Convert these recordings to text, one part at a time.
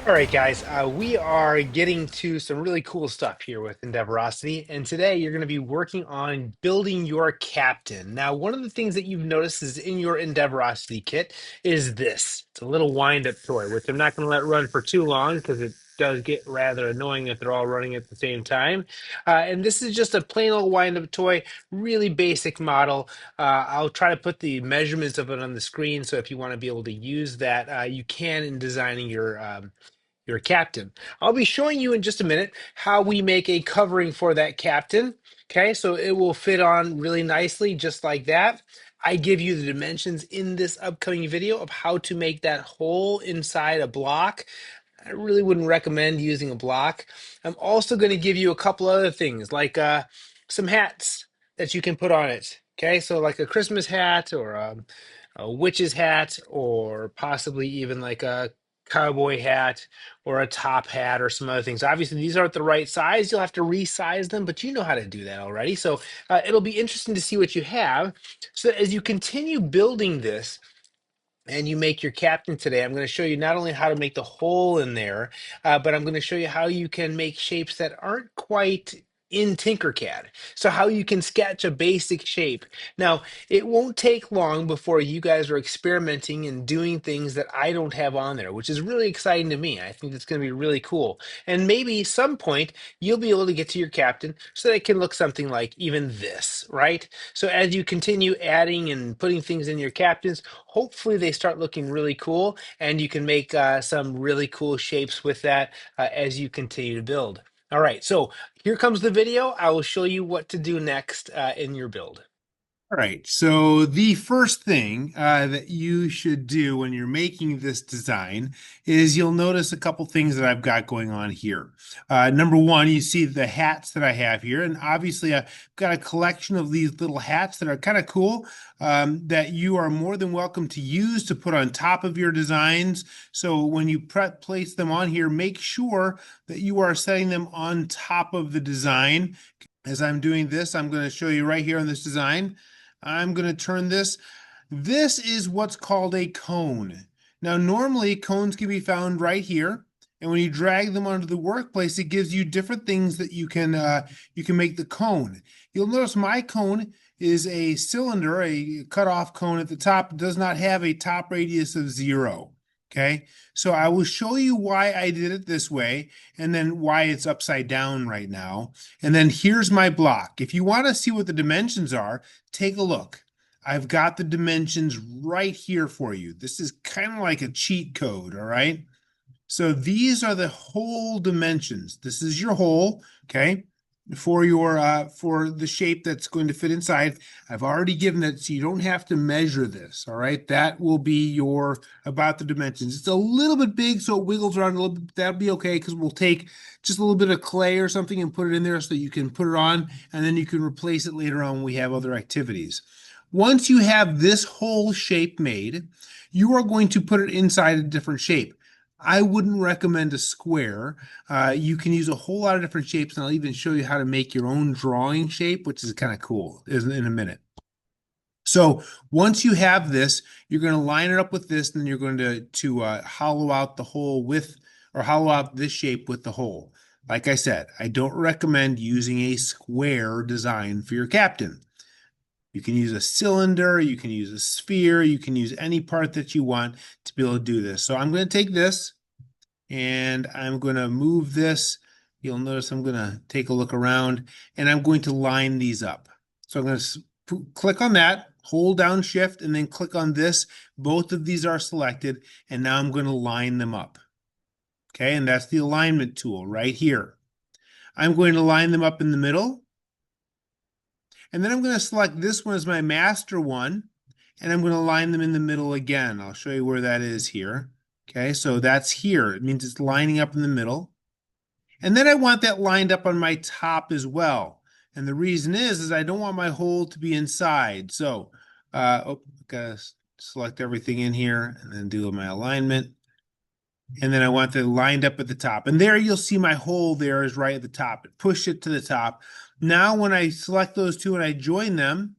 All right, guys, we are getting to some really cool stuff here with Endeavorosity, and today you're going to be working on building your captain. Now, one of the things that you've noticed is in your Endeavorosity kit is this. It's a little wind-up toy, which I'm not going to let run for too long because it does get rather annoying if they're all running at the same time. And this is just a plain old wind-up toy, really basic model. I'll try to put the measurements of it on the screen, so if you want to be able to use that, you can in designing your captain. I'll be showing you in just a minute how we make a covering for that captain. Okay, so it will fit on really nicely, just like that. I give you the dimensions in this upcoming video of how to make that hole inside a block. I really wouldn't recommend using a block. I'm also going to give you a couple other things like some hats that you can put on it. Okay, so like a Christmas hat or a witch's hat, or possibly even like a cowboy hat or a top hat or some other things. Obviously, these aren't the right size. You'll have to resize them, but you know how to do that already. So it'll be interesting to see what you have. So as you continue building this, and you make your captain today, I'm going to show you not only how to make the hole in there, but I'm going to show you how you can make shapes that aren't quite in Tinkercad. So how you can sketch a basic shape. Now, it won't take long before you guys are experimenting and doing things that I don't have on there, which is really exciting to me. I think it's going to be really cool. And maybe some point you'll be able to get to your captain so that it can look something like even this, right? So as you continue adding and putting things in your captains, hopefully they start looking really cool, and you can make some really cool shapes with that as you continue to build. All right, so here comes the video. I will show you what to do next in your build. All right, so the first thing that you should do when you're making this design is you'll notice a couple things that I've got going on here. Number one, you see the hats that I have here, and obviously I've got a collection of these little hats that are kind of cool that you are more than welcome to use to put on top of your designs. So when you place them on here, make sure that you are setting them on top of the design. As I'm doing this, I'm going to show you right here on this design. I'm going to turn this. This is what's called a cone. Now, normally cones can be found right here. And when you drag them onto the workplace, it gives you different things that you can make the cone. You'll notice my cone is a cylinder, a cutoff cone at the top. It does not have a top radius of 0. Okay, so I will show you why I did it this way and then why it's upside down right now. And then here's my block. If you want to see what the dimensions are, take a look. I've got the dimensions right here for you. This is kind of like a cheat code, all right? So these are the hole dimensions. This is your hole, okay, for the shape that's going to fit inside. I've already given it, so you don't have to measure this, all right? That will be your about the dimensions. It's a little bit big, so it wiggles around a little bit. That'll be okay because we'll take just a little bit of clay or something and put it in there so you can put it on, and then you can replace it later on when we have other activities. Once you have this whole shape made, you are going to put it inside a different shape. I wouldn't recommend a square. You can use a whole lot of different shapes, and I'll even show you how to make your own drawing shape, which is kind of cool, isn't it, in a minute. So once you have this, you're going to line it up with this, and then you're going to hollow out the hole with, or hollow out this shape with the hole. Like I said, I don't recommend using a square design for your captain. You can use a cylinder, you can use a sphere, you can use any part that you want to be able to do this. So I'm going to take this and I'm going to move this. You'll notice I'm going to take a look around and I'm going to line these up. So I'm going to click on that, hold down shift, and then click on this. Both of these are selected, and now I'm going to line them up. Okay, and that's the alignment tool right here. I'm going to line them up in the middle. And then I'm going to select this one as my master one, and I'm going to line them in the middle again. I'll show you where that is here. Okay, so that's here. It means it's lining up in the middle. And then I want that lined up on my top as well. And the reason is I don't want my hole to be inside. So, gotta select everything in here and then do my alignment. And then I want that lined up at the top. And there you'll see my hole there is right at the top. Push it to the top. Now when I select those two and I join them,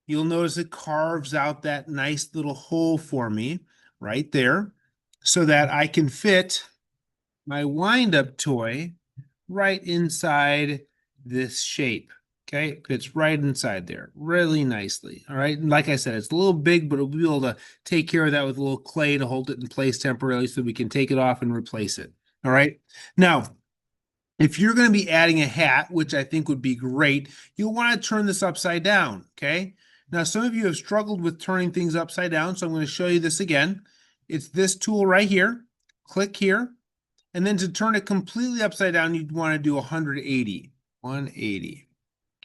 you'll notice it carves out that nice little hole for me right there. so that I can fit my wind-up toy right inside this shape. Okay, fits right inside there really nicely. All right, and like I said, it's a little big, but we'll be able to take care of that with a little clay to hold it in place temporarily so we can take it off and replace it. All right, now if you're going to be adding a hat, which I think would be great, you'll want to turn this upside down. Okay, now some of you have struggled with turning things upside down, so I'm going to show you this again. It's this tool right here. Click here. And then to turn it completely upside down, you'd want to do 180. 180.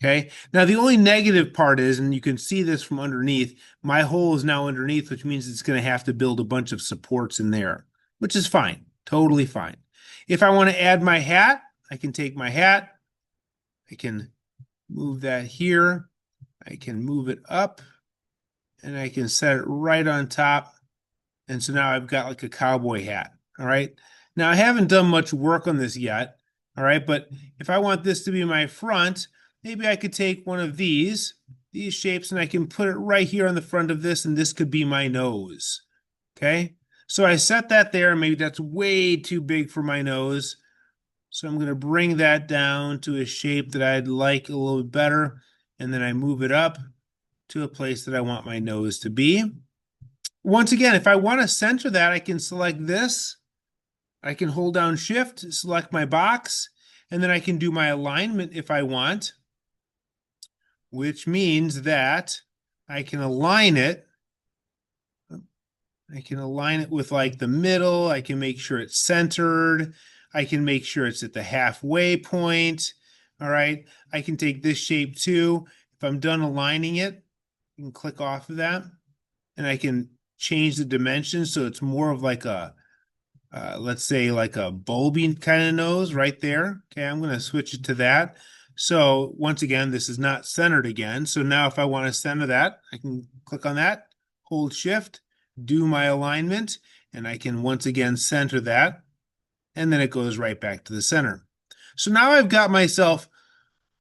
Okay. Now, the only negative part is, and you can see this from underneath, my hole is now underneath, which means it's going to have to build a bunch of supports in there, which is fine. Totally fine. If I want to add my hat, I can take my hat. I can move that here. I can move it up and I can set it right on top. And so now I've got like a cowboy hat. All right. Now I haven't done much work on this yet. All right. But if I want this to be my front, maybe I could take one of these shapes, and I can put it right here on the front of this, and this could be my nose. Okay. So I set that there. Maybe that's way too big for my nose. So I'm going to bring that down to a shape that I'd like a little bit better. And then I move it up to a place that I want my nose to be. Once again, if I want to center that, I can select this. I can hold down Shift, select my box, and then I can do my alignment if I want, which means that I can align it. I can align it with like the middle. I can make sure it's centered. I can make sure it's at the halfway point. All right. I can take this shape too. If I'm done aligning it, I can click off of that and I can change the dimensions so it's more of like a let's say like a bulbing kind of nose right there. Okay, I'm going to switch it to that. So once again, this is not centered again. So now if I want to center that, I can click on that, hold Shift, do my alignment, and I can once again center that. And then it goes right back to the center. So now I've got myself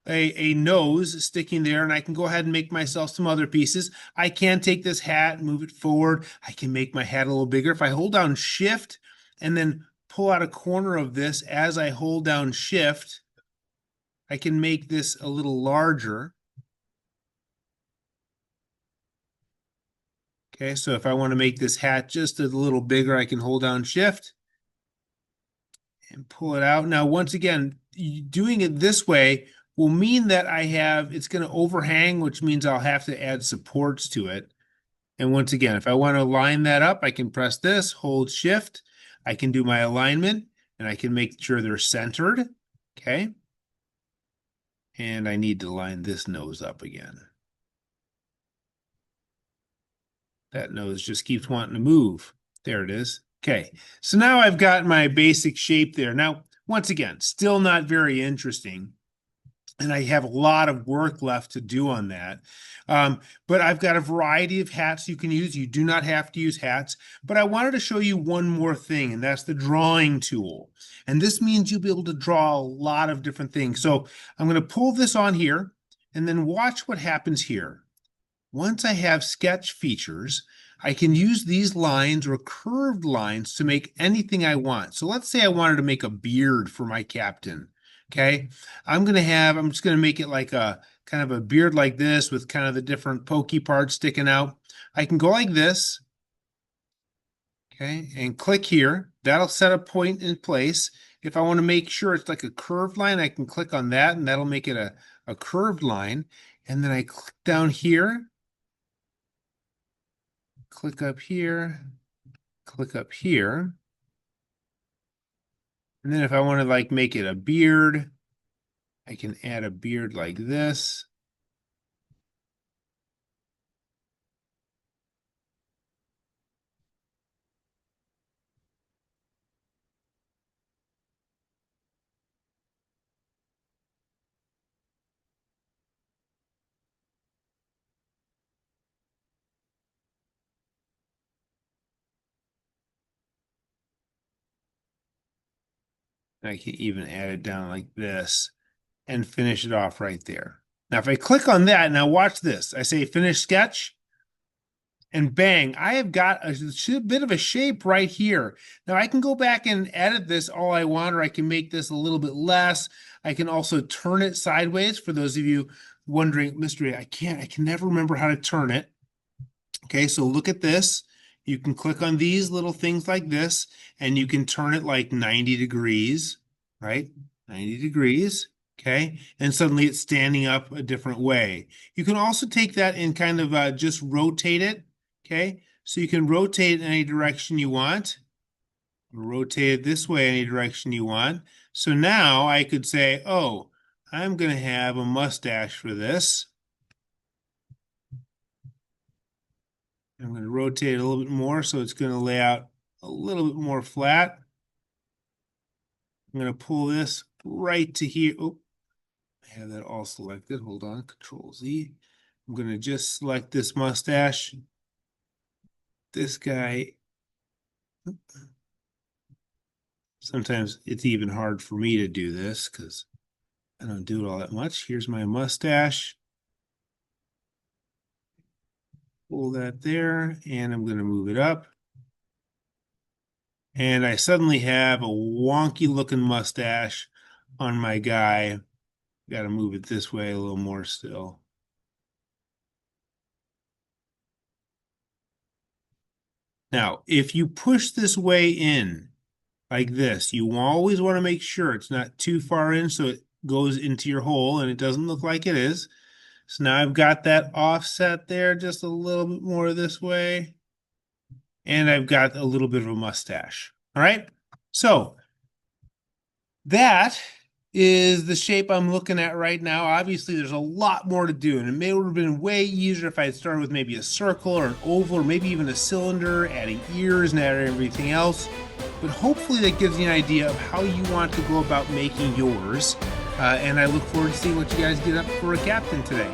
a nose sticking there, and I can go ahead and make myself some other pieces. I can take this hat and move it forward. I can make my hat a little bigger. If I hold down Shift and then pull out a corner of this as I hold down Shift, I can make this a little larger. Okay, so if I want to make this hat just a little bigger, I can hold down Shift and pull it out. Now, once again, doing it this way will mean that it's going to overhang, which means I'll have to add supports to it. And once again, if I want to line that up, I can press this, hold Shift. I can do my alignment, and I can make sure they're centered. Okay. And I need to line this nose up again. That nose just keeps wanting to move. There it is. Okay. So now I've got my basic shape there. Now, once again, still not very interesting. And I have a lot of work left to do on that. But I've got a variety of hats you can use. You do not have to use hats. But I wanted to show you one more thing, and that's the drawing tool. And this means you'll be able to draw a lot of different things. So I'm going to pull this on here, and then watch what happens here. Once I have sketch features, I can use these lines or curved lines to make anything I want. So let's say I wanted to make a beard for my captain. Okay, I'm just going to make it like a kind of a beard like this with kind of the different pokey parts sticking out. I can go like this, okay, and click here. That'll set a point in place. If I want to make sure it's like a curved line, I can click on that and that'll make it a curved line. And then I click down here, click up here, click up here. And then if I want to like make it a beard, I can add a beard like this. I can even add it down like this and finish it off right there. Now, if I click on that, now watch this. I say finish sketch, And bang, I have got a bit of a shape right here. Now I can go back and edit this all I want, or I can make this a little bit less. I can also turn it sideways for those of you wondering, Mystery, I can never remember how to turn it. Okay, so look at this. You can click on these little things like this, and you can turn it like 90 degrees, right? 90 degrees, okay? And suddenly it's standing up a different way. You can also take that and kind of just rotate it, okay? So you can rotate it in any direction you want. Rotate it this way any direction you want. So now I could say, oh, I'm going to have a mustache for this. I'm going to rotate it a little bit more so it's going to lay out a little bit more flat. I'm going to pull this right to here. Oh, I have that all selected. Hold on, Control Z. I'm going to just select this mustache. This guy. Sometimes it's even hard for me to do this because I don't do it all that much. Here's my mustache. Pull that there, and I'm going to move it up. And I suddenly have a wonky looking mustache on my guy. Got to move it this way a little more still. Now, if you push this way in like this, you always want to make sure it's not too far in so it goes into your hole and it doesn't look like it is. So now I've got that offset there just a little bit more this way. And I've got a little bit of a mustache. All right. So that is the shape I'm looking at right now. Obviously, there's a lot more to do, and it may have been way easier if I had started with maybe a circle or an oval or maybe even a cylinder, adding ears and adding everything else. But hopefully that gives you an idea of how you want to go about making yours. And I look forward to seeing what you guys get up for a captain today.